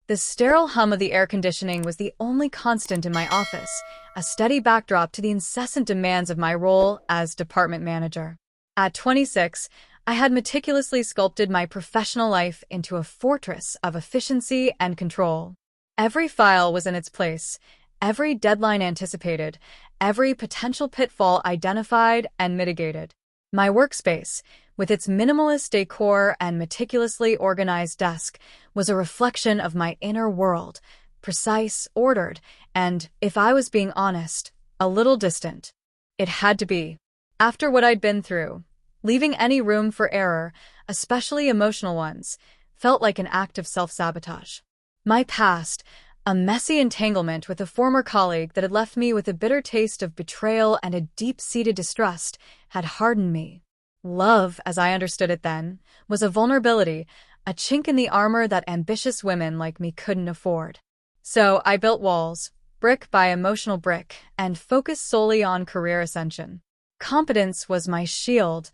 The sterile hum of the air conditioning was the only constant in my office, a steady backdrop to the incessant demands of my role as department manager. At 26, I had meticulously sculpted my professional life into a fortress of efficiency and control. Every file was in its place, every deadline anticipated, every potential pitfall identified and mitigated. My workspace, with its minimalist decor and meticulously organized desk, was a reflection of my inner world, precise, ordered, and, if I was being honest, a little distant. It had to be. After what I'd been through, leaving any room for error, especially emotional ones, felt like an act of self-sabotage. My past, a messy entanglement with a former colleague that had left me with a bitter taste of betrayal and a deep-seated distrust, had hardened me. Love, as I understood it then, was a vulnerability, a chink in the armor that ambitious women like me couldn't afford. So I built walls, brick by emotional brick, and focused solely on career ascension. Competence was my shield,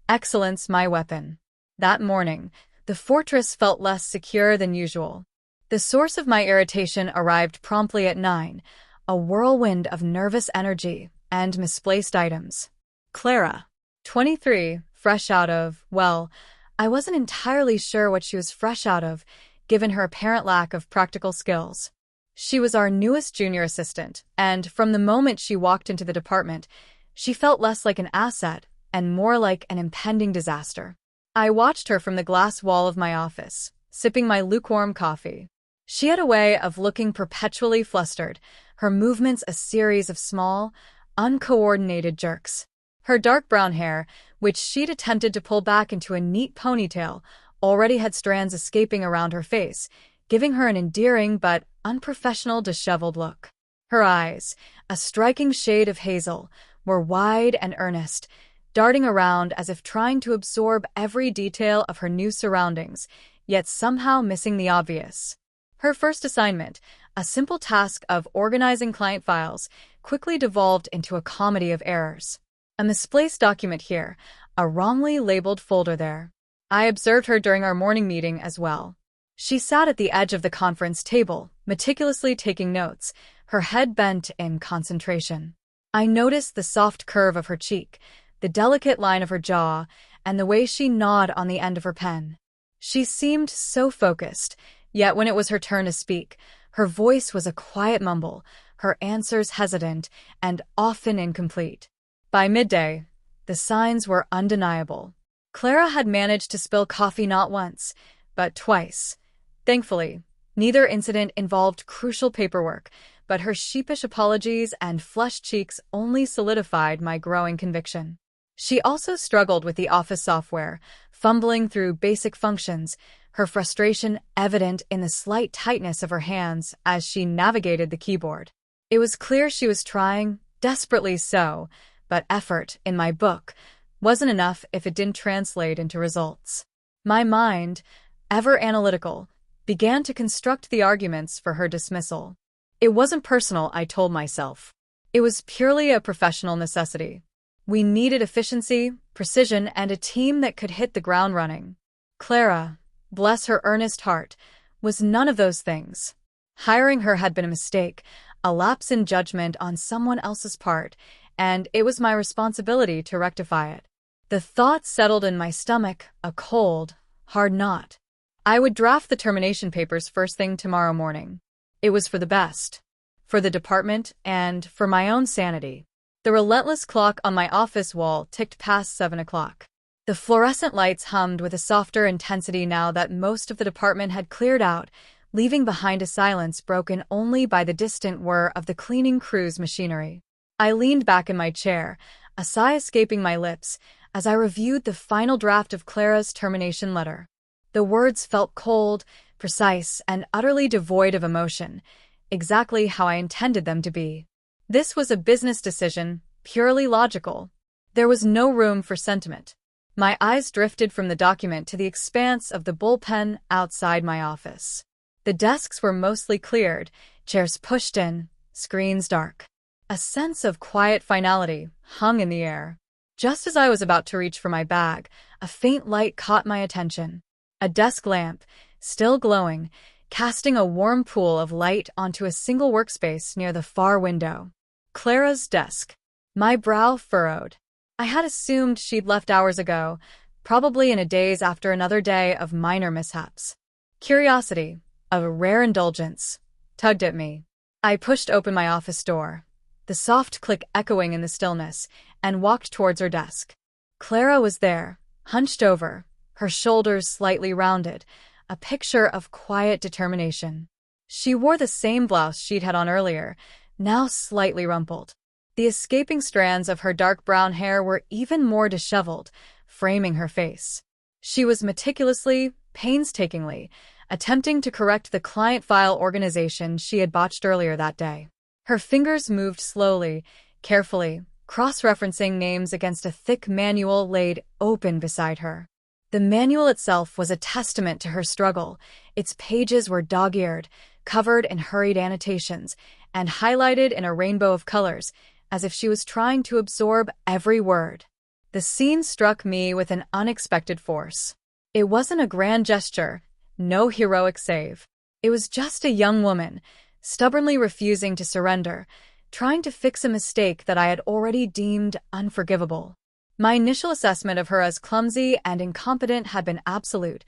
excellence my weapon. That morning, the fortress felt less secure than usual. The source of my irritation arrived promptly at 9, a whirlwind of nervous energy and misplaced items. Clara, 23, fresh out of, well, I wasn't entirely sure what she was fresh out of, given her apparent lack of practical skills. She was our newest junior assistant, and from the moment she walked into the department, she felt less like an asset and more like an impending disaster. I watched her from the glass wall of my office, sipping my lukewarm coffee. She had a way of looking perpetually flustered, her movements a series of small, uncoordinated jerks. Her dark brown hair, which she'd attempted to pull back into a neat ponytail, already had strands escaping around her face, giving her an endearing but unprofessional disheveled look. Her eyes, a striking shade of hazel, were wide and earnest, darting around as if trying to absorb every detail of her new surroundings, yet somehow missing the obvious. Her first assignment, a simple task of organizing client files, quickly devolved into a comedy of errors. A misplaced document here, a wrongly labeled folder there. I observed her during our morning meeting as well. She sat at the edge of the conference table, meticulously taking notes, her head bent in concentration. I noticed the soft curve of her cheek, the delicate line of her jaw, and the way she gnawed on the end of her pen. She seemed so focused, yet when it was her turn to speak, her voice was a quiet mumble, her answers hesitant and often incomplete. By midday, the signs were undeniable. Clara had managed to spill coffee not once, but twice. Thankfully, neither incident involved crucial paperwork, but her sheepish apologies and flushed cheeks only solidified my growing conviction. She also struggled with the office software, fumbling through basic functions, her frustration evident in the slight tightness of her hands as she navigated the keyboard. It was clear she was trying, desperately so, but effort, in my book, wasn't enough if it didn't translate into results. My mind, ever analytical, began to construct the arguments for her dismissal. It wasn't personal, I told myself. It was purely a professional necessity. We needed efficiency, precision, and a team that could hit the ground running. Clara, bless her earnest heart, was none of those things. Hiring her had been a mistake, a lapse in judgment on someone else's part, and it was my responsibility to rectify it. The thought settled in my stomach, a cold, hard knot. I would draft the termination papers first thing tomorrow morning. It was for the best. For the department and for my own sanity. The relentless clock on my office wall ticked past 7 o'clock. The fluorescent lights hummed with a softer intensity now that most of the department had cleared out, leaving behind a silence broken only by the distant whir of the cleaning crew's machinery. I leaned back in my chair, a sigh escaping my lips, as I reviewed the final draft of Clara's termination letter. The words felt cold, precise, and utterly devoid of emotion, exactly how I intended them to be. This was a business decision, purely logical. There was no room for sentiment. My eyes drifted from the document to the expanse of the bullpen outside my office. The desks were mostly cleared, chairs pushed in, screens dark. A sense of quiet finality hung in the air. Just as I was about to reach for my bag, a faint light caught my attention. A desk lamp, still glowing, casting a warm pool of light onto a single workspace near the far window. Clara's desk. My brow furrowed. I had assumed she'd left hours ago, probably in a daze after another day of minor mishaps. Curiosity, a rare indulgence, tugged at me. I pushed open my office door, the soft click echoing in the stillness, and walked towards her desk. Clara was there, hunched over, her shoulders slightly rounded, a picture of quiet determination. She wore the same blouse she'd had on earlier, now slightly rumpled. The escaping strands of her dark brown hair were even more disheveled, framing her face. She was meticulously, painstakingly, attempting to correct the client file organization she had botched earlier that day. Her fingers moved slowly, carefully, cross-referencing names against a thick manual laid open beside her. The manual itself was a testament to her struggle. Its pages were dog-eared, covered in hurried annotations, and highlighted in a rainbow of colors, as if she was trying to absorb every word. The scene struck me with an unexpected force. It wasn't a grand gesture, no heroic save. It was just a young woman, stubbornly refusing to surrender, trying to fix a mistake that I had already deemed unforgivable. My initial assessment of her as clumsy and incompetent had been absolute,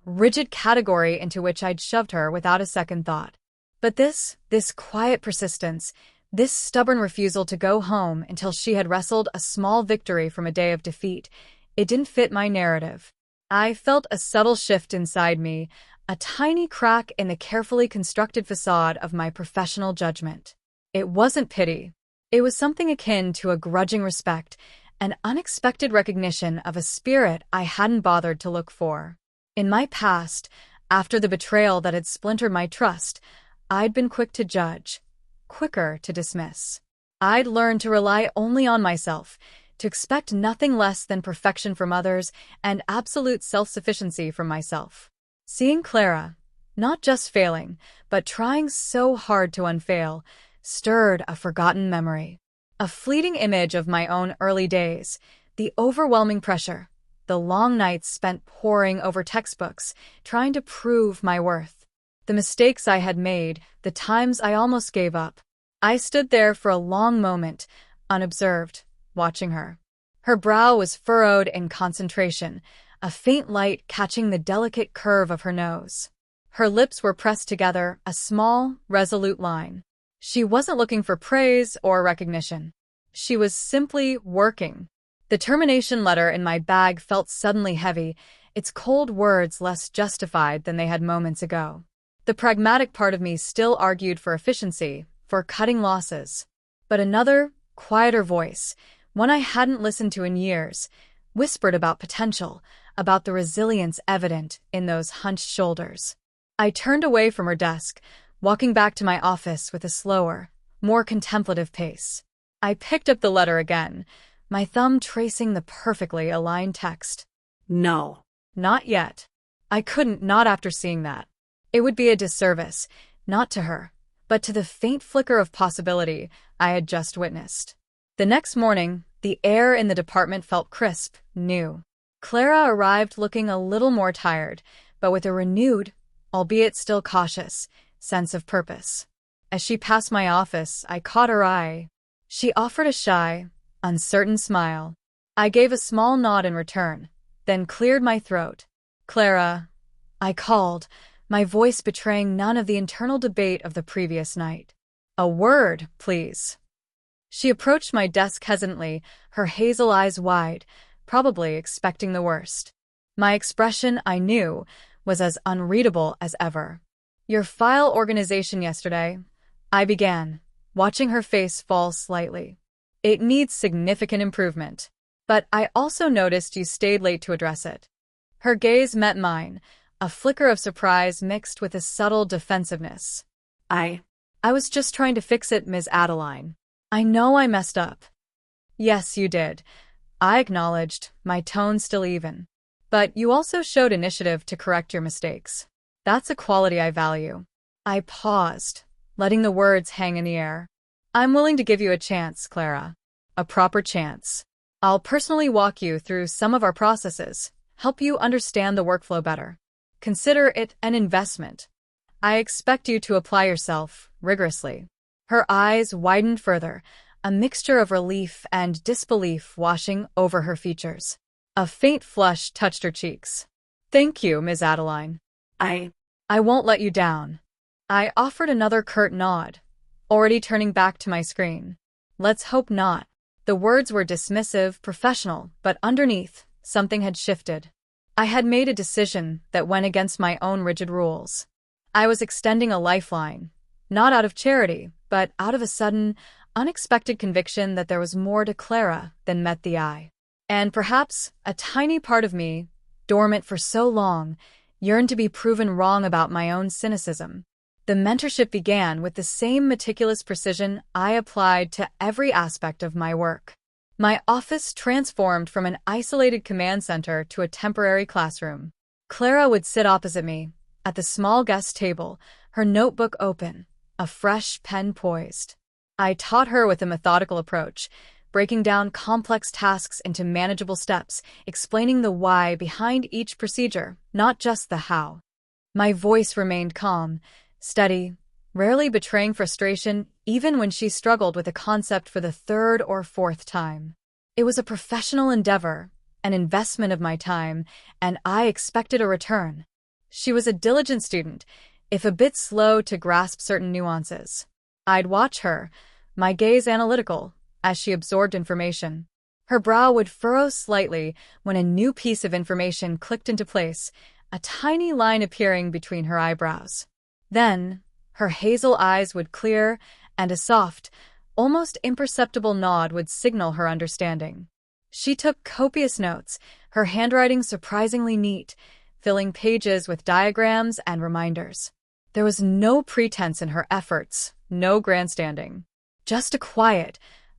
rigid category into which I'd shoved her without a second thought. But this quiet persistence, this stubborn refusal to go home until she had wrestled a small victory from a day of defeat, it didn't fit my narrative. I felt a subtle shift inside me, a tiny crack in the carefully constructed facade of my professional judgment. It wasn't pity. It was something akin to a grudging respect, an unexpected recognition of a spirit I hadn't bothered to look for. In my past, after the betrayal that had splintered my trust, I'd been quick to judge, quicker to dismiss. I'd learned to rely only on myself, to expect nothing less than perfection from others and absolute self-sufficiency from myself. Seeing Clara, not just failing, but trying so hard to unfail, stirred a forgotten memory. A fleeting image of my own early days, the overwhelming pressure, the long nights spent poring over textbooks, trying to prove my worth. The mistakes I had made, the times I almost gave up. I stood there for a long moment, unobserved, watching her. Her brow was furrowed in concentration, a faint light catching the delicate curve of her nose. Her lips were pressed together, a small, resolute line. She wasn't looking for praise or recognition. She was simply working. The termination letter in my bag felt suddenly heavy, its cold words less justified than they had moments ago. The pragmatic part of me still argued for efficiency, for cutting losses. But another, quieter voice, one I hadn't listened to in years, whispered about potential, about the resilience evident in those hunched shoulders. I turned away from her desk, walking back to my office with a slower, more contemplative pace. I picked up the letter again, my thumb tracing the perfectly aligned text. No. Not yet. I couldn't, not after seeing that. It would be a disservice, not to her, but to the faint flicker of possibility I had just witnessed. The next morning, the air in the department felt crisp, new. Clara arrived looking a little more tired, but with a renewed, albeit still cautious, sense of purpose. As she passed my office, I caught her eye. She offered a shy, uncertain smile. I gave a small nod in return, then cleared my throat. Clara, I called, my voice betraying none of the internal debate of the previous night. A word, please. She approached my desk hesitantly, her hazel eyes wide, probably expecting the worst. My expression, I knew, was as unreadable as ever. Your file organization yesterday, I began, watching her face fall slightly. It needs significant improvement. But I also noticed you stayed late to address it. Her gaze met mine, a flicker of surprise mixed with a subtle defensiveness. I was just trying to fix it, Ms. Adeline. I know I messed up. Yes, you did. I acknowledged, my tone still even. But you also showed initiative to correct your mistakes. That's a quality I value. I paused, letting the words hang in the air. I'm willing to give you a chance, Clara. A proper chance. I'll personally walk you through some of our processes, help you understand the workflow better. Consider it an investment. I expect you to apply yourself rigorously." Her eyes widened further, a mixture of relief and disbelief washing over her features. A faint flush touched her cheeks. "Thank you, Ms. Adeline. I won't let you down." I offered another curt nod, already turning back to my screen. "Let's hope not." The words were dismissive, professional, but underneath, something had shifted. I had made a decision that went against my own rigid rules. I was extending a lifeline, not out of charity, but out of a sudden, unexpected conviction that there was more to Clara than met the eye. And perhaps a tiny part of me, dormant for so long, yearned to be proven wrong about my own cynicism. The mentorship began with the same meticulous precision I applied to every aspect of my work. My office transformed from an isolated command center to a temporary classroom. Clara would sit opposite me, at the small guest table, her notebook open, a fresh pen poised. I taught her with a methodical approach, breaking down complex tasks into manageable steps, explaining the why behind each procedure, not just the how. My voice remained calm, steady, rarely betraying frustration even when she struggled with a concept for the third or fourth time. It was a professional endeavor, an investment of my time, and I expected a return. She was a diligent student, if a bit slow to grasp certain nuances. I'd watch her, my gaze analytical, as she absorbed information. Her brow would furrow slightly when a new piece of information clicked into place, a tiny line appearing between her eyebrows. Then, her hazel eyes would clear, and a soft, almost imperceptible nod would signal her understanding. She took copious notes, her handwriting surprisingly neat, filling pages with diagrams and reminders. There was no pretense in her efforts, no grandstanding. Just a quiet,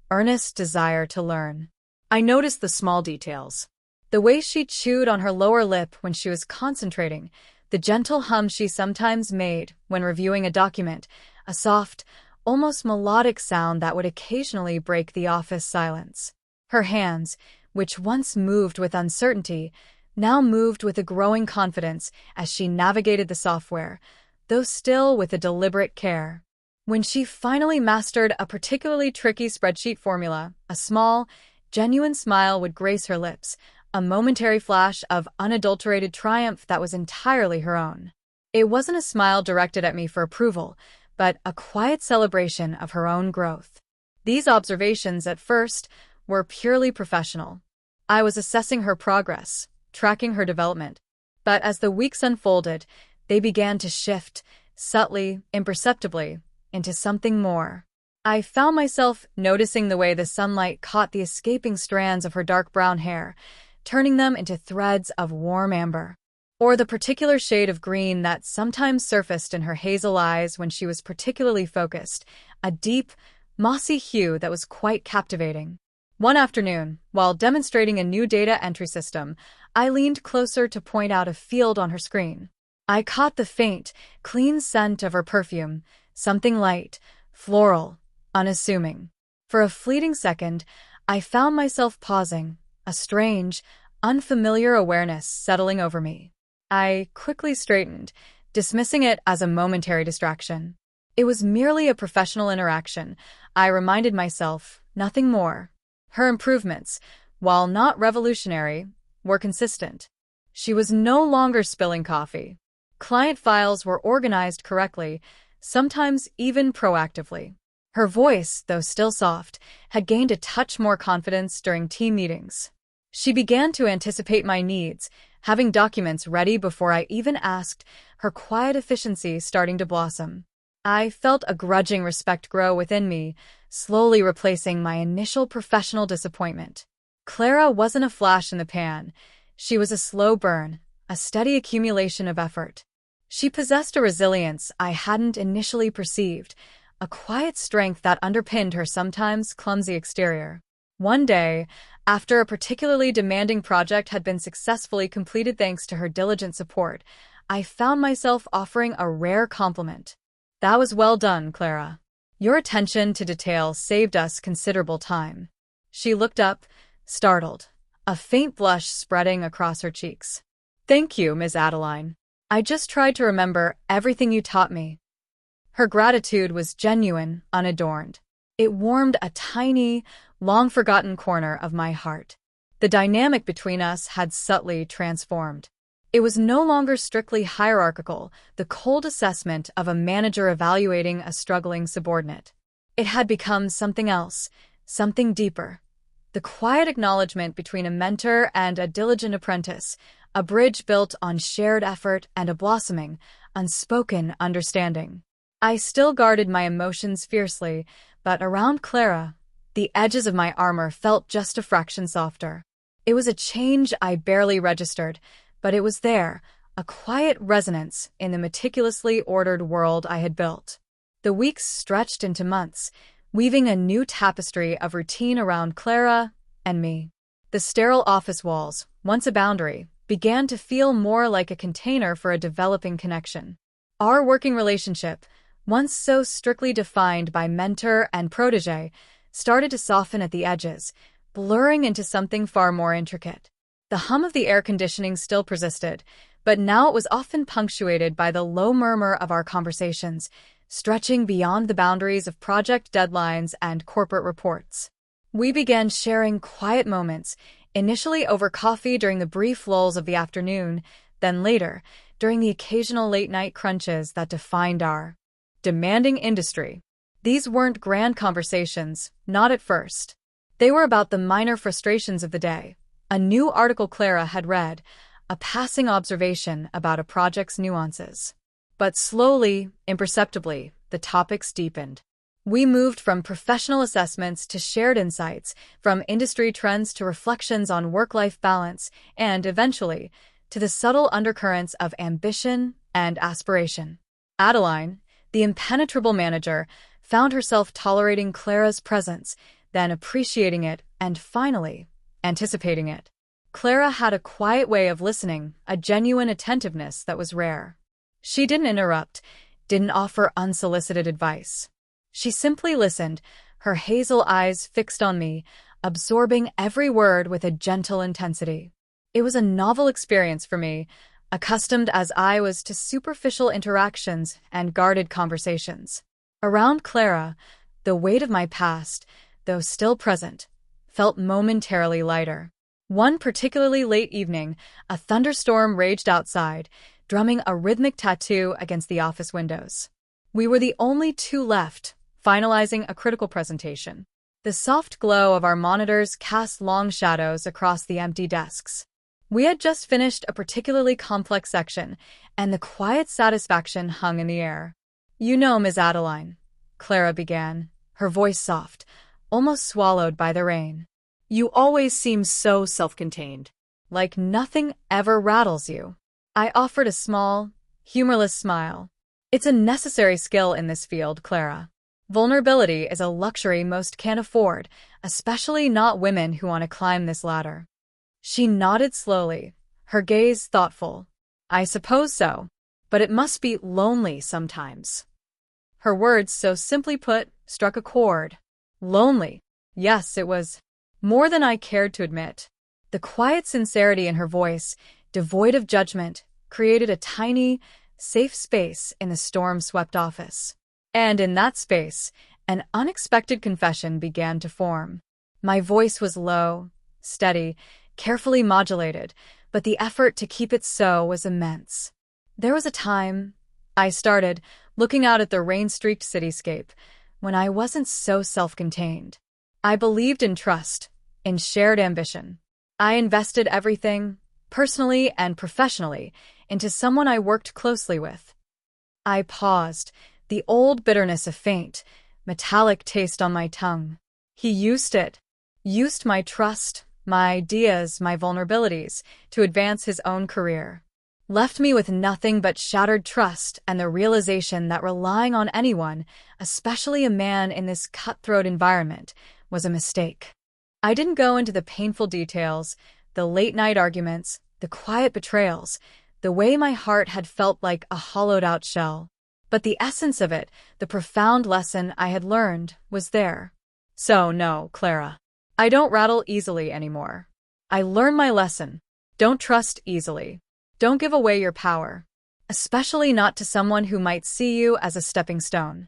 earnest desire to learn. I noticed the small details. The way she chewed on her lower lip when she was concentrating, the gentle hum she sometimes made when reviewing a document, a soft, almost melodic sound that would occasionally break the office silence. Her hands, which once moved with uncertainty, now moved with a growing confidence as she navigated the software, though still with a deliberate care. When she finally mastered a particularly tricky spreadsheet formula, a small, genuine smile would grace her lips, a momentary flash of unadulterated triumph that was entirely her own. It wasn't a smile directed at me for approval, but a quiet celebration of her own growth. These observations, at first, were purely professional. I was assessing her progress, tracking her development. But as the weeks unfolded, they began to shift, subtly, imperceptibly, into something more. I found myself noticing the way the sunlight caught the escaping strands of her dark brown hair, turning them into threads of warm amber. Or the particular shade of green that sometimes surfaced in her hazel eyes when she was particularly focused, a deep, mossy hue that was quite captivating. One afternoon, while demonstrating a new data entry system, I leaned closer to point out a field on her screen. I caught the faint, clean scent of her perfume, something light, floral, unassuming. For a fleeting second, I found myself pausing, a strange, unfamiliar awareness settling over me. I quickly straightened, dismissing it as a momentary distraction. It was merely a professional interaction, I reminded myself, nothing more. Her improvements, while not revolutionary, were consistent. She was no longer spilling coffee. Client files were organized correctly, sometimes even proactively. Her voice, though still soft, had gained a touch more confidence during team meetings. She began to anticipate my needs, having documents ready before I even asked, her quiet efficiency starting to blossom. I felt a grudging respect grow within me, slowly replacing my initial professional disappointment. Clara wasn't a flash in the pan. She was a slow burn, a steady accumulation of effort. She possessed a resilience I hadn't initially perceived, a quiet strength that underpinned her sometimes clumsy exterior. One day, after a particularly demanding project had been successfully completed thanks to her diligent support, I found myself offering a rare compliment. "That was well done, Clara. Your attention to detail saved us considerable time." She looked up, startled, a faint blush spreading across her cheeks. "Thank you, Ms. Adeline. I just tried to remember everything you taught me. Her gratitude was genuine, unadorned. It warmed a tiny, long-forgotten corner of my heart. The dynamic between us had subtly transformed. It was no longer strictly hierarchical, the cold assessment of a manager evaluating a struggling subordinate. It had become something else, something deeper. The quiet acknowledgement between a mentor and a diligent apprentice, a bridge built on shared effort and a blossoming, unspoken understanding. I still guarded my emotions fiercely, but around Clara, the edges of my armor felt just a fraction softer. It was a change I barely registered, but it was there, a quiet resonance in the meticulously ordered world I had built. The weeks stretched into months, weaving a new tapestry of routine around Clara and me. The sterile office walls, once a boundary, began to feel more like a container for a developing connection. Our working relationship, once so strictly defined by mentor and protege, started to soften at the edges, blurring into something far more intricate. The hum of the air conditioning still persisted, but now it was often punctuated by the low murmur of our conversations, stretching beyond the boundaries of project deadlines and corporate reports. We began sharing quiet moments, initially over coffee during the brief lulls of the afternoon, then later, during the occasional late-night crunches that defined our demanding industry. These weren't grand conversations, not at first. They were about the minor frustrations of the day. A new article Clara had read, a passing observation about a project's nuances. But slowly, imperceptibly, the topics deepened. We moved from professional assessments to shared insights, from industry trends to reflections on work-life balance, and, eventually, to the subtle undercurrents of ambition and aspiration. Adeline, the impenetrable manager, found herself tolerating Clara's presence, then appreciating it, and finally, anticipating it. Clara had a quiet way of listening, a genuine attentiveness that was rare. She didn't interrupt, didn't offer unsolicited advice. She simply listened, her hazel eyes fixed on me, absorbing every word with a gentle intensity. It was a novel experience for me, accustomed as I was to superficial interactions and guarded conversations. Around Clara, the weight of my past, though still present, felt momentarily lighter. One particularly late evening, a thunderstorm raged outside, drumming a rhythmic tattoo against the office windows. We were the only two left, finalizing a critical presentation. The soft glow of our monitors cast long shadows across the empty desks. We had just finished a particularly complex section, and the quiet satisfaction hung in the air. "You know, Ms. Adeline," Clara began, her voice soft, almost swallowed by the rain. "You always seem so self-contained, like nothing ever rattles you." I offered a small, humorless smile. "It's a necessary skill in this field, Clara. Vulnerability is a luxury most can't afford, especially not women who want to climb this ladder." She nodded slowly, her gaze thoughtful. "I suppose so, but it must be lonely sometimes." Her words, so simply put, struck a chord. Lonely. Yes, it was. More than I cared to admit. The quiet sincerity in her voice, devoid of judgment, created a tiny, safe space in the storm-swept office. And in that space, an unexpected confession began to form. My voice was low, steady, carefully modulated, but the effort to keep it so was immense. There was a time, I started, looking out at the rain-streaked cityscape, when I wasn't so self-contained. I believed in trust, in shared ambition. I invested everything, personally and professionally, into someone I worked closely with. I paused, the old bitterness a faint, metallic taste on my tongue. He used it. Used my trust, my ideas, my vulnerabilities, to advance his own career. Left me with nothing but shattered trust and the realization that relying on anyone, especially a man in this cutthroat environment, was a mistake. I didn't go into the painful details, the late-night arguments, the quiet betrayals, the way my heart had felt like a hollowed-out shell. But the essence of it, the profound lesson I had learned, was there. So no, Clara. I don't rattle easily anymore. I learned my lesson. Don't trust easily. Don't give away your power. especially not to someone who might see you as a stepping stone.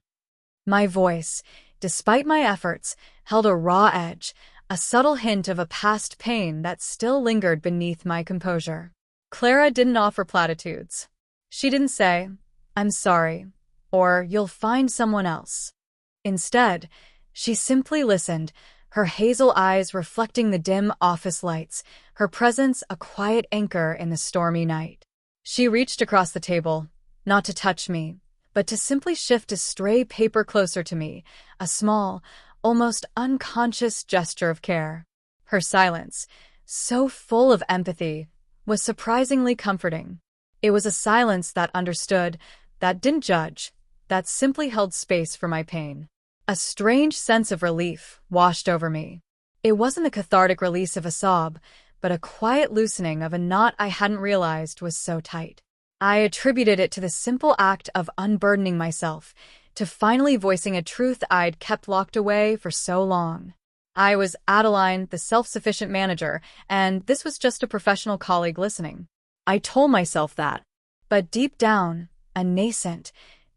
My voice, despite my efforts, held a raw edge, a subtle hint of a past pain that still lingered beneath my composure. Clara didn't offer platitudes. She didn't say, "I'm sorry," or "you'll find someone else." Instead, she simply listened, her hazel eyes reflecting the dim office lights, her presence a quiet anchor in the stormy night. She reached across the table, not to touch me, but to simply shift a stray paper closer to me, a small, almost unconscious gesture of care. Her silence, so full of empathy, was surprisingly comforting. It was a silence that understood, that didn't judge, that simply held space for my pain. A strange sense of relief washed over me. It wasn't the cathartic release of a sob, but a quiet loosening of a knot I hadn't realized was so tight. I attributed it to the simple act of unburdening myself, to finally voicing a truth I'd kept locked away for so long. I was Adeline, the self-sufficient manager, and this was just a professional colleague listening. I told myself that. But deep down, a nascent,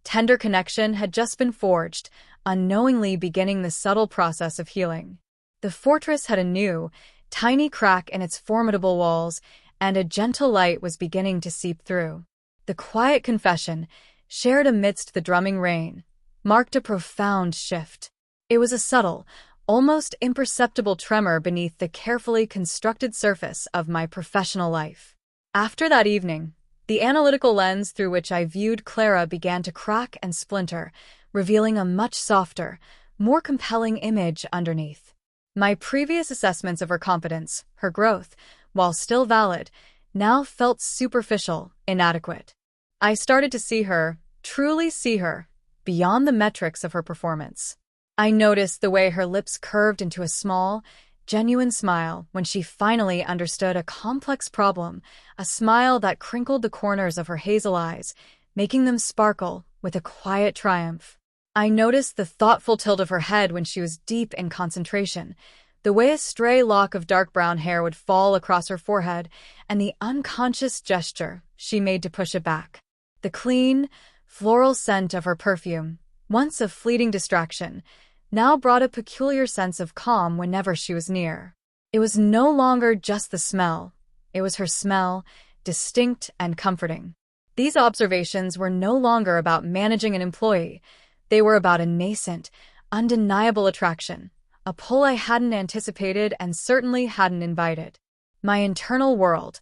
tender connection had just been forged, unknowingly beginning the subtle process of healing. The fortress had a new, tiny crack in its formidable walls, and a gentle light was beginning to seep through. The quiet confession, shared amidst the drumming rain, marked a profound shift. It was a subtle, almost imperceptible tremor beneath the carefully constructed surface of my professional life. After that evening, the analytical lens through which I viewed Clara began to crack and splinter, revealing a much softer, more compelling image underneath. My previous assessments of her competence, her growth, while still valid, now felt superficial, inadequate. I started to see her, truly see her, beyond the metrics of her performance. I noticed the way her lips curved into a small, genuine smile when she finally understood a complex problem, a smile that crinkled the corners of her hazel eyes, making them sparkle with a quiet triumph. I noticed the thoughtful tilt of her head when she was deep in concentration, the way a stray lock of dark brown hair would fall across her forehead, and the unconscious gesture she made to push it back. The clean, floral scent of her perfume, once a fleeting distraction, now brought a peculiar sense of calm whenever she was near. It was no longer just the smell. It was her smell, distinct and comforting. These observations were no longer about managing an employee. They were about a nascent, undeniable attraction, a pull I hadn't anticipated and certainly hadn't invited. My internal world,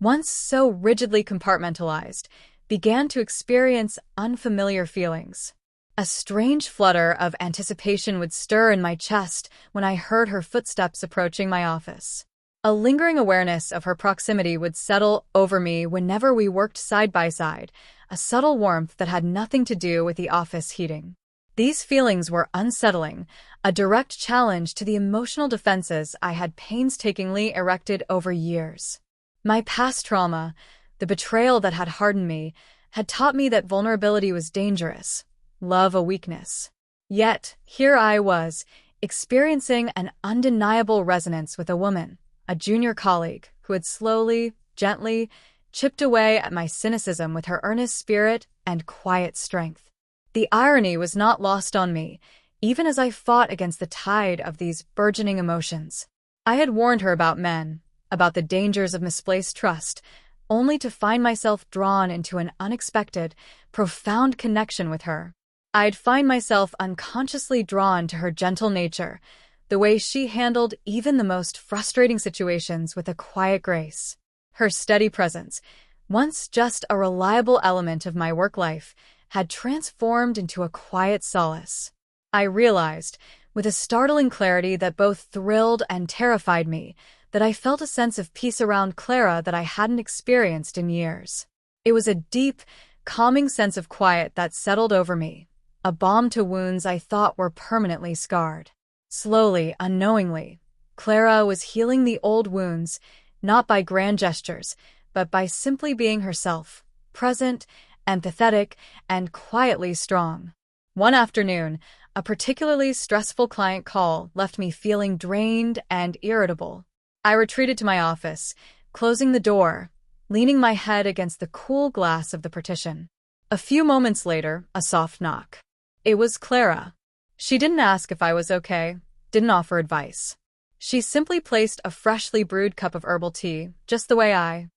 once so rigidly compartmentalized, began to experience unfamiliar feelings. A strange flutter of anticipation would stir in my chest when I heard her footsteps approaching my office. A lingering awareness of her proximity would settle over me whenever we worked side by side, a subtle warmth that had nothing to do with the office heating. These feelings were unsettling, a direct challenge to the emotional defenses I had painstakingly erected over years. My past trauma, the betrayal that had hardened me, had taught me that vulnerability was dangerous, love a weakness. Yet, here I was, experiencing an undeniable resonance with a woman, a junior colleague, who had slowly, gently, chipped away at my cynicism with her earnest spirit and quiet strength. The irony was not lost on me, even as I fought against the tide of these burgeoning emotions. I had warned her about men, about the dangers of misplaced trust, only to find myself drawn into an unexpected, profound connection with her. I'd find myself unconsciously drawn to her gentle nature, the way she handled even the most frustrating situations with a quiet grace. Her steady presence, once just a reliable element of my work life, had transformed into a quiet solace. I realized, with a startling clarity that both thrilled and terrified me, that I felt a sense of peace around Clara that I hadn't experienced in years. It was a deep, calming sense of quiet that settled over me, a balm to wounds I thought were permanently scarred. Slowly, unknowingly, Clara was healing the old wounds, not by grand gestures, but by simply being herself, present, empathetic, and quietly strong. One afternoon, a particularly stressful client call left me feeling drained and irritable. I retreated to my office, closing the door, leaning my head against the cool glass of the partition. A few moments later, a soft knock. It was Clara. She didn't ask if I was okay, didn't offer advice. She simply placed a freshly brewed cup of herbal tea, just the way I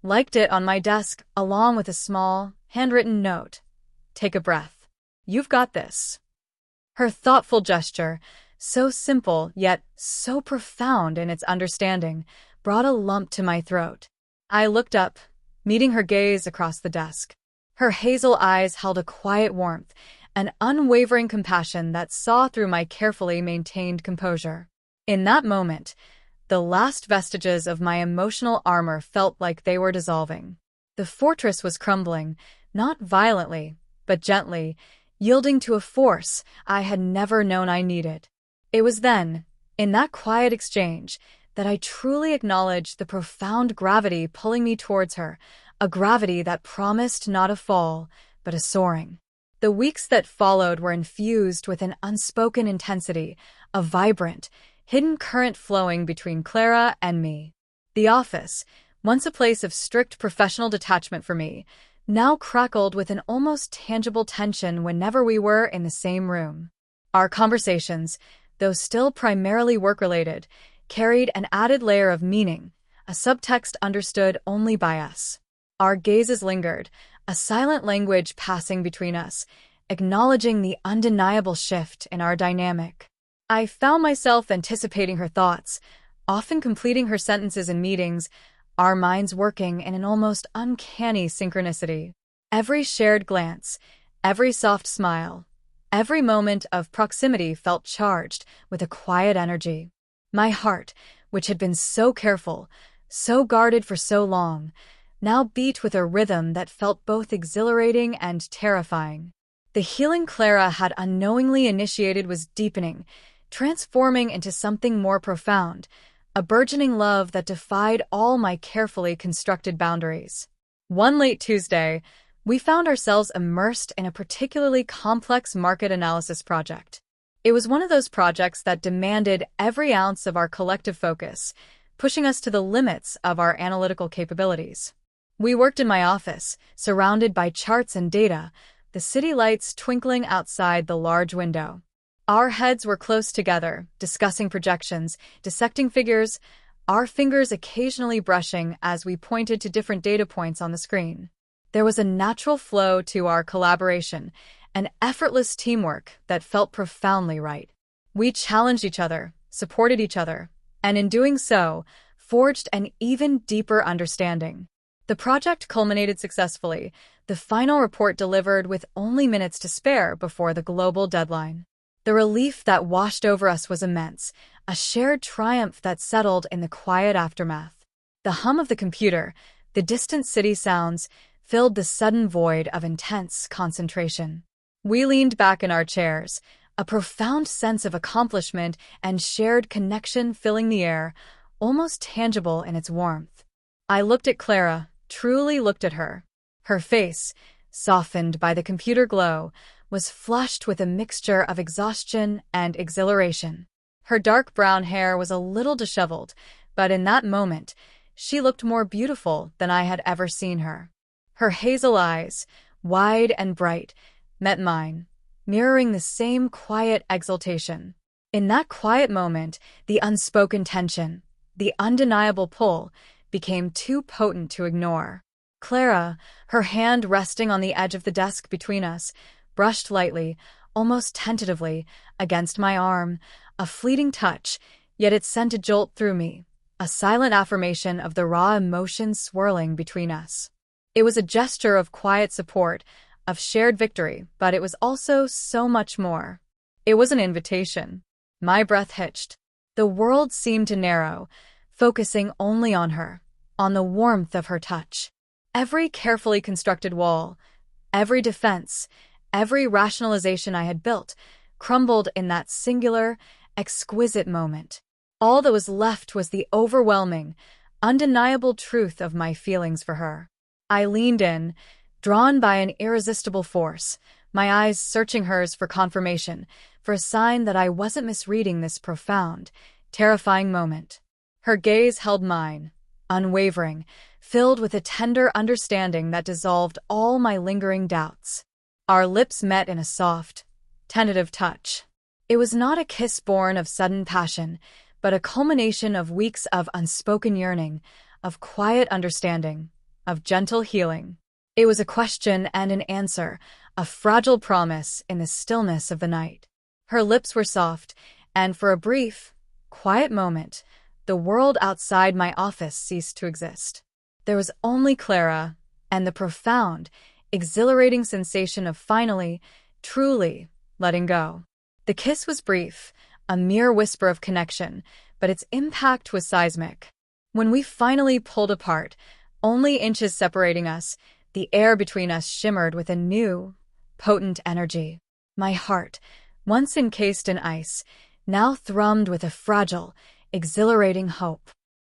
liked it, on my desk, along with a small, handwritten note. Take a breath. You've got this. Her thoughtful gesture, so simple yet so profound in its understanding, brought a lump to my throat. I looked up, meeting her gaze across the desk. Her hazel eyes held a quiet warmth, an unwavering compassion that saw through my carefully maintained composure. In that moment, the last vestiges of my emotional armor felt like they were dissolving. The fortress was crumbling, not violently, but gently, yielding to a force I had never known I needed. It was then, in that quiet exchange, that I truly acknowledged the profound gravity pulling me towards her, a gravity that promised not a fall, but a soaring. The weeks that followed were infused with an unspoken intensity, a vibrant, hidden current flowing between Clara and me. The office, once a place of strict professional detachment for me, now crackled with an almost tangible tension whenever we were in the same room. Our conversations, though still primarily work-related, carried an added layer of meaning, a subtext understood only by us. Our gazes lingered, a silent language passing between us, acknowledging the undeniable shift in our dynamic. I found myself anticipating her thoughts, often completing her sentences in meetings, our minds working in an almost uncanny synchronicity. Every shared glance, every soft smile, every moment of proximity felt charged with a quiet energy. My heart, which had been so careful, so guarded for so long, now beat with a rhythm that felt both exhilarating and terrifying. The healing Clara had unknowingly initiated was deepening, transforming into something more profound, a burgeoning love that defied all my carefully constructed boundaries. One late Tuesday, we found ourselves immersed in a particularly complex market analysis project. It was one of those projects that demanded every ounce of our collective focus, pushing us to the limits of our analytical capabilities. We worked in my office, surrounded by charts and data, the city lights twinkling outside the large window. Our heads were close together, discussing projections, dissecting figures, our fingers occasionally brushing as we pointed to different data points on the screen. There was a natural flow to our collaboration, an effortless teamwork that felt profoundly right. We challenged each other, supported each other, and in doing so, forged an even deeper understanding. The project culminated successfully, the final report delivered with only minutes to spare before the global deadline. The relief that washed over us was immense, a shared triumph that settled in the quiet aftermath. The hum of the computer, the distant city sounds, filled the sudden void of intense concentration. We leaned back in our chairs, a profound sense of accomplishment and shared connection filling the air, almost tangible in its warmth. I looked at Clara, truly looked at her. Her face, softened by the computer glow, was flushed with a mixture of exhaustion and exhilaration. Her dark brown hair was a little disheveled, but in that moment, she looked more beautiful than I had ever seen her. Her hazel eyes, wide and bright, met mine, mirroring the same quiet exultation. In that quiet moment, the unspoken tension, the undeniable pull, became too potent to ignore. Clara, her hand resting on the edge of the desk between us, brushed lightly, almost tentatively, against my arm, a fleeting touch, yet it sent a jolt through me, a silent affirmation of the raw emotion swirling between us. It was a gesture of quiet support, of shared victory, but it was also so much more. It was an invitation. My breath hitched. The world seemed to narrow, focusing only on her, on the warmth of her touch. Every carefully constructed wall, every defense, every rationalization I had built, crumbled in that singular, exquisite moment. All that was left was the overwhelming, undeniable truth of my feelings for her. I leaned in, drawn by an irresistible force, my eyes searching hers for confirmation, for a sign that I wasn't misreading this profound, terrifying moment. Her gaze held mine, unwavering, filled with a tender understanding that dissolved all my lingering doubts. Our lips met in a soft, tentative touch. It was not a kiss born of sudden passion, but a culmination of weeks of unspoken yearning, of quiet understanding, of gentle healing. It was a question and an answer, a fragile promise in the stillness of the night. Her lips were soft, and for a brief, quiet moment, the world outside my office ceased to exist. There was only Clara and the profound, exhilarating sensation of finally, truly letting go. The kiss was brief, a mere whisper of connection, but its impact was seismic. When we finally pulled apart, only inches separating us, the air between us shimmered with a new, potent energy. My heart, once encased in ice, now thrummed with a fragile, exhilarating hope.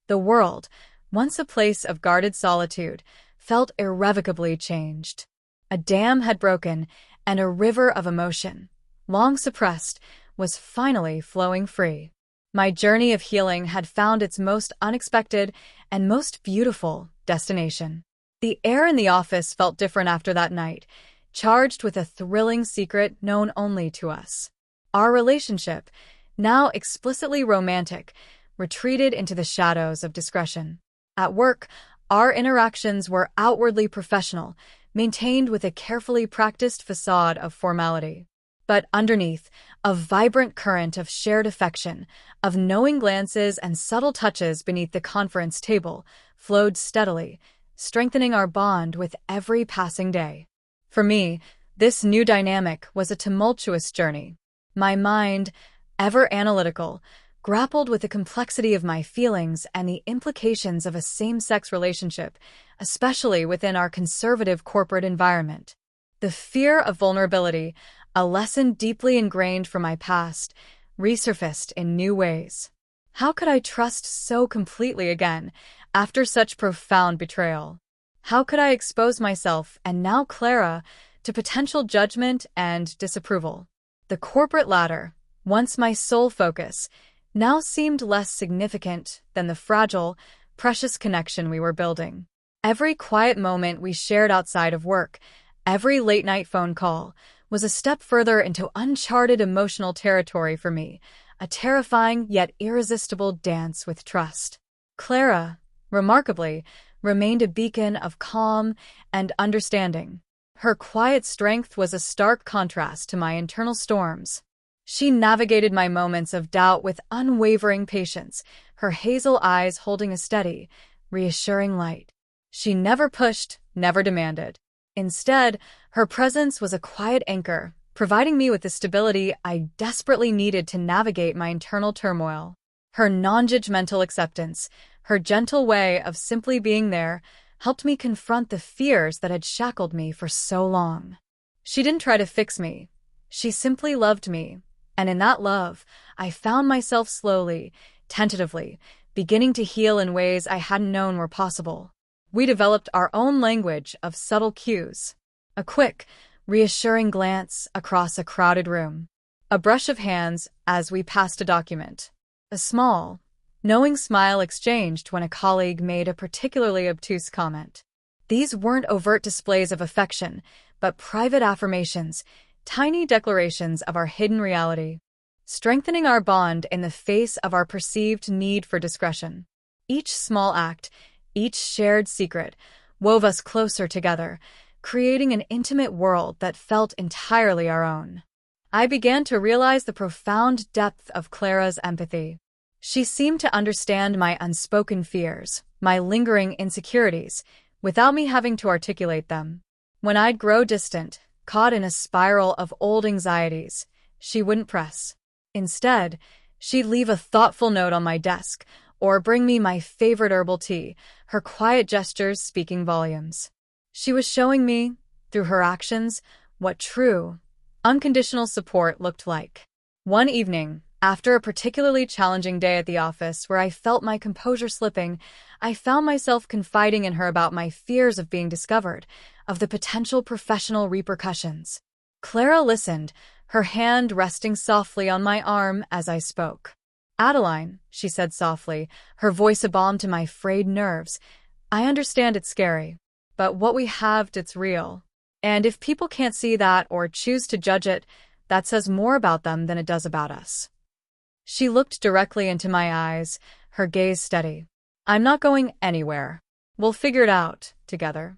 The world, once a place of guarded solitude, felt irrevocably changed. A dam had broken, and a river of emotion, long suppressed, was finally flowing free. My journey of healing had found its most unexpected and most beautiful destination. The air in the office felt different after that night, charged with a thrilling secret known only to us. Our relationship, now explicitly romantic, retreated into the shadows of discretion. At work, our interactions were outwardly professional, maintained with a carefully practiced facade of formality. But underneath, a vibrant current of shared affection, of knowing glances and subtle touches beneath the conference table, flowed steadily, strengthening our bond with every passing day. For me, this new dynamic was a tumultuous journey. My mind, ever analytical, grappled with the complexity of my feelings and the implications of a same-sex relationship, especially within our conservative corporate environment. The fear of vulnerability, a lesson deeply ingrained from my past, resurfaced in new ways. How could I trust so completely again after such profound betrayal? How could I expose myself, and now Clara, to potential judgment and disapproval? The corporate ladder, once my sole focus, now seemed less significant than the fragile, precious connection we were building. Every quiet moment we shared outside of work, every late-night phone call, was a step further into uncharted emotional territory for me, a terrifying yet irresistible dance with trust. Clara, remarkably, remained a beacon of calm and understanding. Her quiet strength was a stark contrast to my internal storms. She navigated my moments of doubt with unwavering patience, her hazel eyes holding a steady, reassuring light. She never pushed, never demanded. Instead, her presence was a quiet anchor, providing me with the stability I desperately needed to navigate my internal turmoil. Her non-judgmental acceptance, her gentle way of simply being there, helped me confront the fears that had shackled me for so long. She didn't try to fix me. She simply loved me. And in that love, I found myself slowly, tentatively, beginning to heal in ways I hadn't known were possible. We developed our own language of subtle cues. A quick, reassuring glance across a crowded room. A brush of hands as we passed a document. A small, knowing smile exchanged when a colleague made a particularly obtuse comment. These weren't overt displays of affection, but private affirmations, tiny declarations of our hidden reality, strengthening our bond in the face of our perceived need for discretion. Each small act, each shared secret, wove us closer together, creating an intimate world that felt entirely our own. I began to realize the profound depth of Clara's empathy. She seemed to understand my unspoken fears, my lingering insecurities, without me having to articulate them. When I'd grow distant, caught in a spiral of old anxieties, she wouldn't press. Instead, she'd leave a thoughtful note on my desk or bring me my favorite herbal tea, her quiet gestures speaking volumes. She was showing me, through her actions, what true, unconditional support looked like. One evening, after a particularly challenging day at the office where I felt my composure slipping, I found myself confiding in her about my fears of being discovered, of the potential professional repercussions. Clara listened, her hand resting softly on my arm as I spoke. "Adeline," she said softly, her voice a balm to my frayed nerves, I understand it's scary, but what we have, it's real. And if people can't see that or choose to judge it, that says more about them than it does about us. She looked directly into my eyes, her gaze steady. I'm not going anywhere. We'll figure it out together.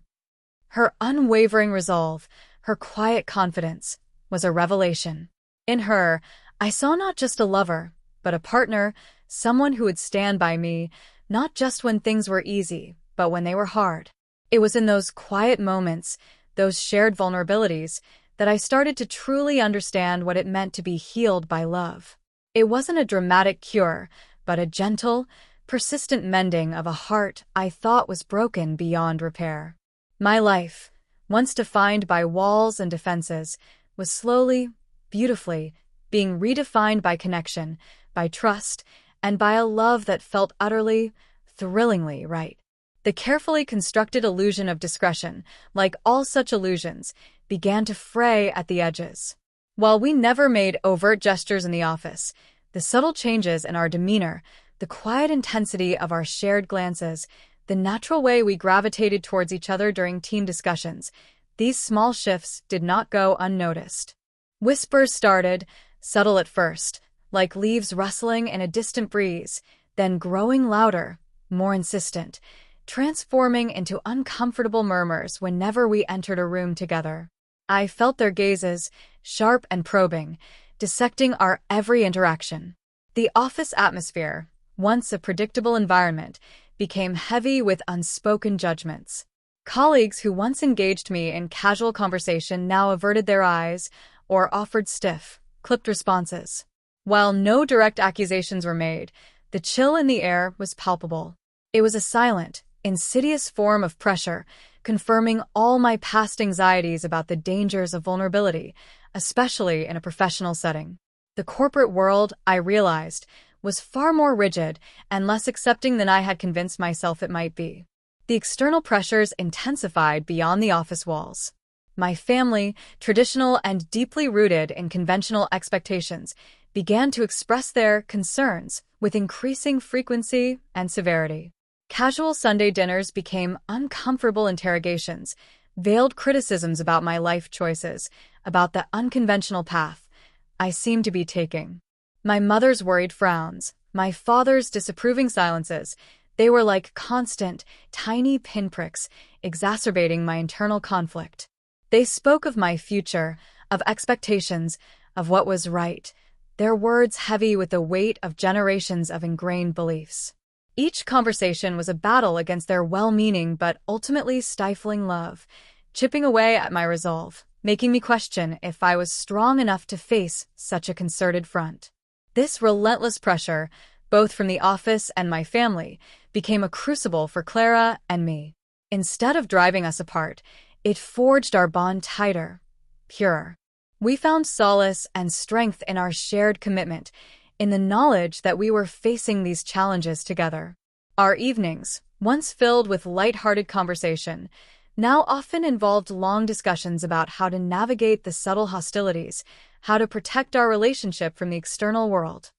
Her unwavering resolve, her quiet confidence, was a revelation. In her, I saw not just a lover, but a partner, someone who would stand by me, not just when things were easy, but when they were hard. It was in those quiet moments, those shared vulnerabilities, that I started to truly understand what it meant to be healed by love. It wasn't a dramatic cure, but a gentle, persistent mending of a heart I thought was broken beyond repair. My life, once defined by walls and defenses, was slowly, beautifully, being redefined by connection, by trust, and by a love that felt utterly, thrillingly right. The carefully constructed illusion of discretion, like all such illusions, began to fray at the edges. While we never made overt gestures in the office, the subtle changes in our demeanor, the quiet intensity of our shared glances, the natural way we gravitated towards each other during team discussions, these small shifts did not go unnoticed. Whispers started, subtle at first, like leaves rustling in a distant breeze, then growing louder, more insistent, transforming into uncomfortable murmurs whenever we entered a room together. I felt their gazes, sharp and probing, dissecting our every interaction. The office atmosphere, once a predictable environment, became heavy with unspoken judgments. Colleagues who once engaged me in casual conversation now averted their eyes or offered stiff, clipped responses. While no direct accusations were made, the chill in the air was palpable. It was a silent, insidious form of pressure, confirming all my past anxieties about the dangers of vulnerability, especially in a professional setting. The corporate world, I realized, was far more rigid and less accepting than I had convinced myself it might be. The external pressures intensified beyond the office walls. My family, traditional and deeply rooted in conventional expectations, began to express their concerns with increasing frequency and severity. Casual Sunday dinners became uncomfortable interrogations, veiled criticisms about my life choices, about the unconventional path I seemed to be taking. My mother's worried frowns, my father's disapproving silences, they were like constant, tiny pinpricks, exacerbating my internal conflict. They spoke of my future, of expectations, of what was right, their words heavy with the weight of generations of ingrained beliefs. Each conversation was a battle against their well-meaning but ultimately stifling love, chipping away at my resolve, making me question if I was strong enough to face such a concerted front. This relentless pressure, both from the office and my family, became a crucible for Clara and me. Instead of driving us apart, it forged our bond tighter, purer. We found solace and strength in our shared commitment, in the knowledge that we were facing these challenges together. Our evenings, once filled with light-hearted conversation, now often involved long discussions about how to navigate the subtle hostilities, how to protect our relationship from the external world.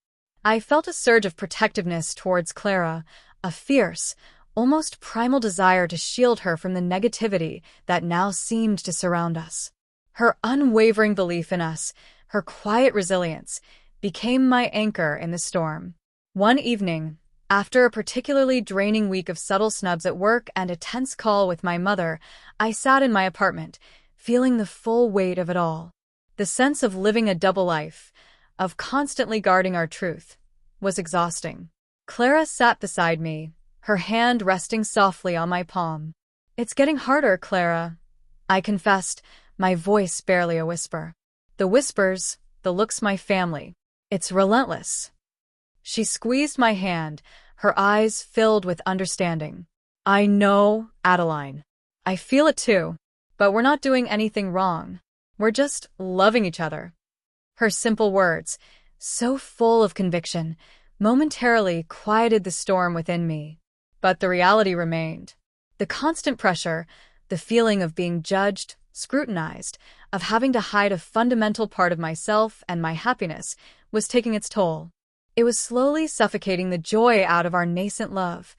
I felt a surge of protectiveness towards Clara, a fierce, almost primal desire to shield her from the negativity that now seemed to surround us. Her unwavering belief in us, her quiet resilience, became my anchor in the storm. One evening, after a particularly draining week of subtle snubs at work and a tense call with my mother, I sat in my apartment, feeling the full weight of it all. The sense of living a double life, of constantly guarding our truth, was exhausting. Clara sat beside me, her hand resting softly on my palm. "It's getting harder, Clara," I confessed, my voice barely a whisper. The whispers, the looks, my family. "It's relentless." She squeezed my hand, her eyes filled with understanding. "I know, Adeline. I feel it too. But we're not doing anything wrong. We're just loving each other." Her simple words, so full of conviction, momentarily quieted the storm within me. But the reality remained. The constant pressure, the feeling of being judged, scrutinized, of having to hide a fundamental part of myself and my happiness, was taking its toll. It was slowly suffocating the joy out of our nascent love.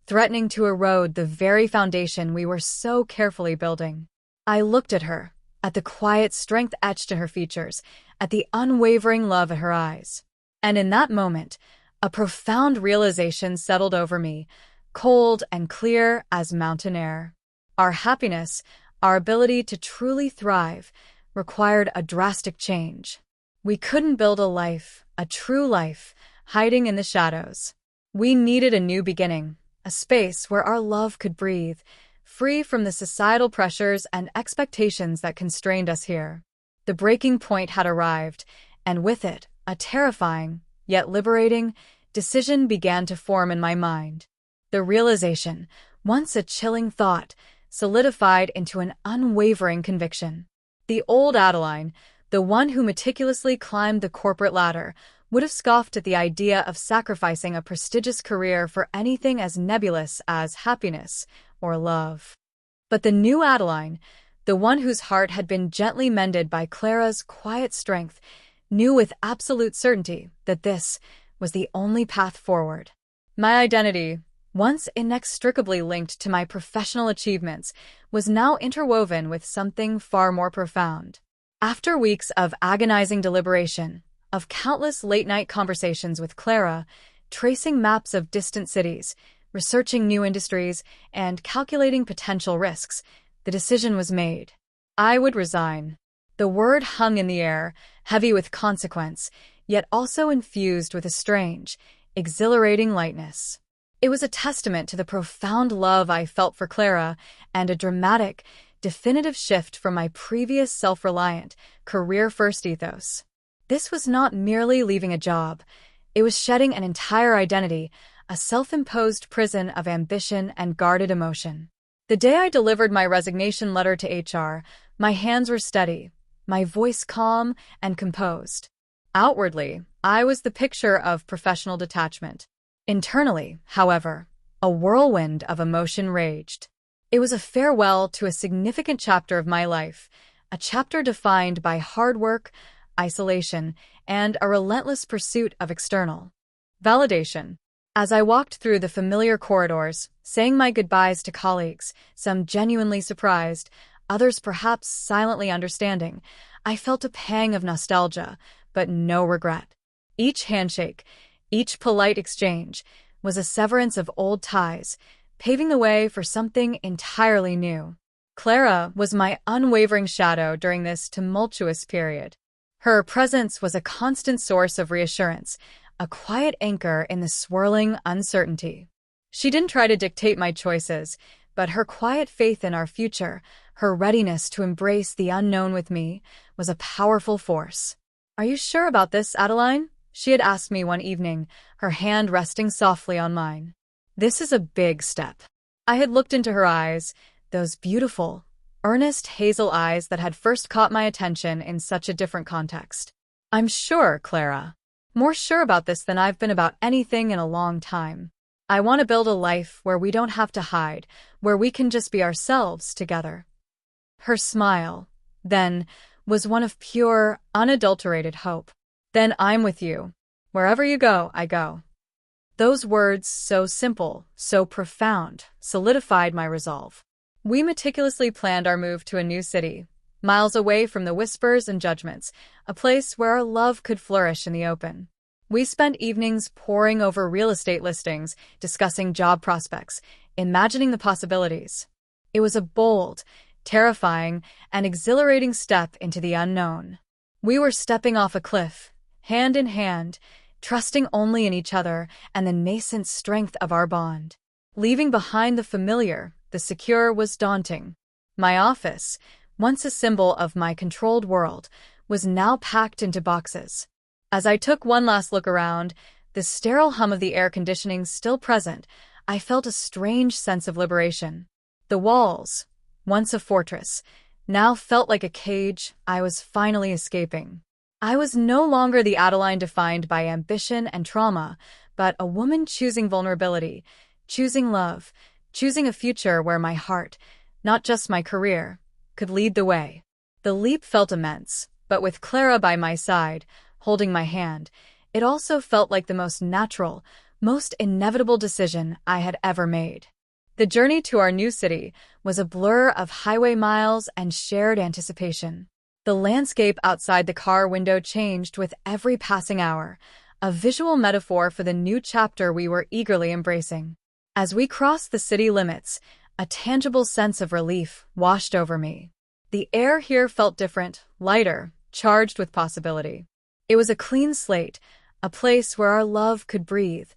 threatening to erode the very foundation we were so carefully building. I looked at her, at the quiet strength etched in her features, at the unwavering love in her eyes. And in that moment, a profound realization settled over me, cold and clear as mountain air. Our happiness, our ability to truly thrive, required a drastic change. We couldn't build a life, a true life, hiding in the shadows. We needed a new beginning, a space where our love could breathe, free from the societal pressures and expectations that constrained us here. The breaking point had arrived, and with it, a terrifying, yet liberating, decision began to form in my mind. The realization, once a chilling thought, solidified into an unwavering conviction. The old Adeline, the one who meticulously climbed the corporate ladder, would have scoffed at the idea of sacrificing a prestigious career for anything as nebulous as happiness or love. But the new Adeline, the one whose heart had been gently mended by Clara's quiet strength, knew with absolute certainty that this was the only path forward. My identity, once inextricably linked to my professional achievements, was now interwoven with something far more profound. After weeks of agonizing deliberation, of countless late-night conversations with Clara, tracing maps of distant cities, researching new industries, and calculating potential risks, the decision was made. I would resign. The word hung in the air, heavy with consequence, yet also infused with a strange, exhilarating lightness. It was a testament to the profound love I felt for Clara and a dramatic, definitive shift from my previous self-reliant, career-first ethos. This was not merely leaving a job. It was shedding an entire identity, a self-imposed prison of ambition and guarded emotion. The day I delivered my resignation letter to HR, my hands were steady, my voice calm and composed. Outwardly, I was the picture of professional detachment. Internally, however, a whirlwind of emotion raged. It was a farewell to a significant chapter of my life, a chapter defined by hard work, isolation, and a relentless pursuit of external validation. As I walked through the familiar corridors, saying my goodbyes to colleagues, some genuinely surprised, others perhaps silently understanding, I felt a pang of nostalgia, but no regret. Each handshake, each polite exchange, was a severance of old ties, paving the way for something entirely new. Clara was my unwavering shadow during this tumultuous period. Her presence was a constant source of reassurance, a quiet anchor in the swirling uncertainty. She didn't try to dictate my choices, but her quiet faith in our future, her readiness to embrace the unknown with me, was a powerful force. "Are you sure about this, Adeline?" she had asked me one evening, her hand resting softly on mine. "This is a big step." I had looked into her eyes, those beautiful, earnest hazel eyes that had first caught my attention in such a different context. "I'm sure, Clara. More sure about this than I've been about anything in a long time. I want to build a life where we don't have to hide, where we can just be ourselves together." Her smile, then, was one of pure, unadulterated hope. "Then I'm with you. Wherever you go, I go." Those words, so simple, so profound, solidified my resolve. We meticulously planned our move to a new city, miles away from the whispers and judgments, a place where our love could flourish in the open. We spent evenings poring over real estate listings, discussing job prospects, imagining the possibilities. It was a bold, terrifying, and exhilarating step into the unknown. We were stepping off a cliff, hand in hand, trusting only in each other and the nascent strength of our bond. Leaving behind the familiar, the secure, was daunting. My office, once a symbol of my controlled world, was now packed into boxes. As I took one last look around, the sterile hum of the air conditioning still present, I felt a strange sense of liberation. The walls, once a fortress, now felt like a cage I was finally escaping. I was no longer the Adeline defined by ambition and trauma, but a woman choosing vulnerability, choosing love, choosing a future where my heart, not just my career, could lead the way. The leap felt immense, but with Clara by my side, holding my hand, it also felt like the most natural, most inevitable decision I had ever made. The journey to our new city was a blur of highway miles and shared anticipation. The landscape outside the car window changed with every passing hour, a visual metaphor for the new chapter we were eagerly embracing. As we crossed the city limits, a tangible sense of relief washed over me. The air here felt different, lighter, charged with possibility. It was a clean slate, a place where our love could breathe,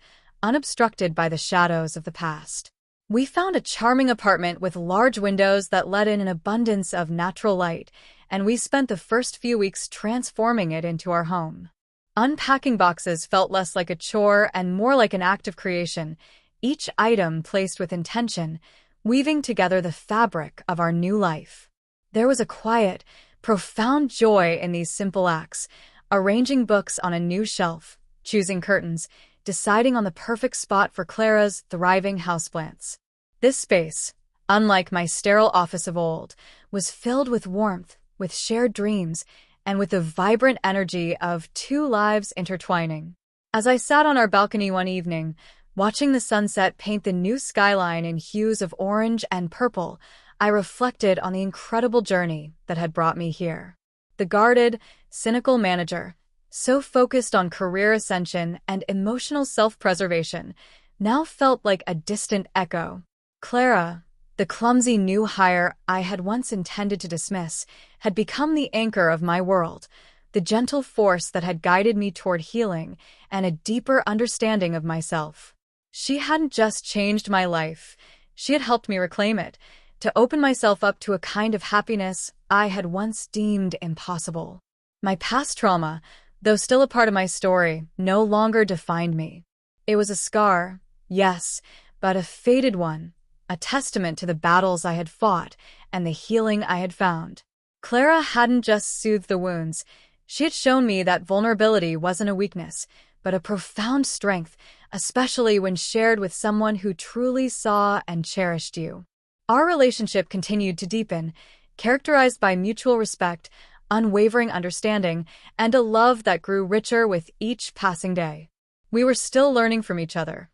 unobstructed by the shadows of the past. We found a charming apartment with large windows that let in an abundance of natural light, and we spent the first few weeks transforming it into our home. Unpacking boxes felt less like a chore and more like an act of creation, each item placed with intention, weaving together the fabric of our new life. There was a quiet, profound joy in these simple acts, arranging books on a new shelf, choosing curtains, deciding on the perfect spot for Clara's thriving houseplants. This space, unlike my sterile office of old, was filled with warmth, with shared dreams, and with the vibrant energy of two lives intertwining. As I sat on our balcony one evening, watching the sunset paint the new skyline in hues of orange and purple, I reflected on the incredible journey that had brought me here. The guarded, cynical manager, so focused on career ascension and emotional self-preservation, now felt like a distant echo. Clara, the clumsy new hire I had once intended to dismiss, had become the anchor of my world, the gentle force that had guided me toward healing and a deeper understanding of myself. She hadn't just changed my life, she had helped me reclaim it, to open myself up to a kind of happiness I had once deemed impossible. My past trauma, though still a part of my story, no longer defined me. It was a scar, yes, but a faded one, a testament to the battles I had fought and the healing I had found. Clara hadn't just soothed the wounds, she had shown me that vulnerability wasn't a weakness, but a profound strength, especially when shared with someone who truly saw and cherished you. Our relationship continued to deepen, characterized by mutual respect, unwavering understanding, and a love that grew richer with each passing day. We were still learning from each other,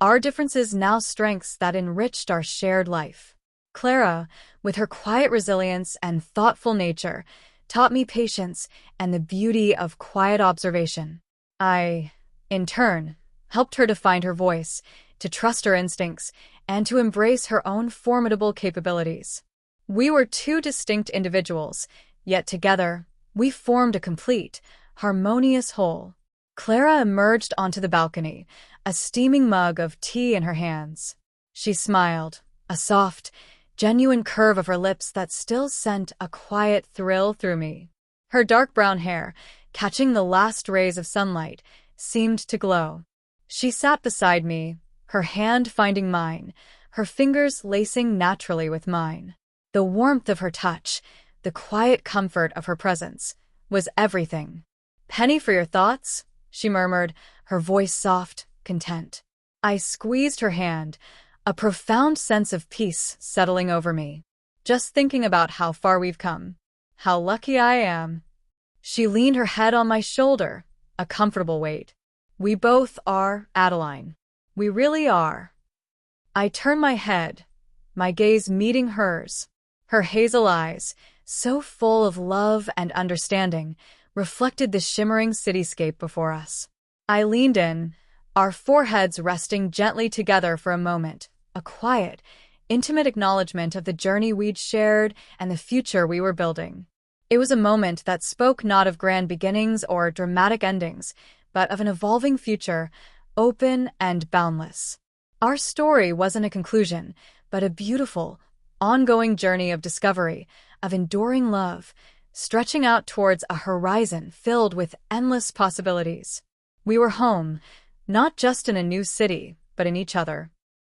our differences now strengths that enriched our shared life. Clara, with her quiet resilience and thoughtful nature, taught me patience and the beauty of quiet observation. I, in turn, helped her to find her voice, to trust her instincts, and to embrace her own formidable capabilities. We were two distinct individuals, yet together, we formed a complete, harmonious whole. Clara emerged onto the balcony, a steaming mug of tea in her hands. She smiled, a soft, genuine curve of her lips that still sent a quiet thrill through me. Her dark brown hair, catching the last rays of sunlight, seemed to glow. She sat beside me, her hand finding mine, her fingers lacing naturally with mine. The warmth of her touch, the quiet comfort of her presence, was everything. "Penny for your thoughts?" she murmured, her voice soft, content. I squeezed her hand, a profound sense of peace settling over me. "Just thinking about how far we've come. How lucky I am." She leaned her head on my shoulder, a comfortable weight. "We both are, Adeline. We really are." I turned my head, my gaze meeting hers. Her hazel eyes, so full of love and understanding, reflected the shimmering cityscape before us. I leaned in, our foreheads resting gently together for a moment, a quiet, intimate acknowledgement of the journey we'd shared and the future we were building. It was a moment that spoke not of grand beginnings or dramatic endings, but of an evolving future, open and boundless. Our story wasn't a conclusion, but a beautiful, ongoing journey of discovery, of enduring love, stretching out towards a horizon filled with endless possibilities. We were home, not just in a new city, but in each other.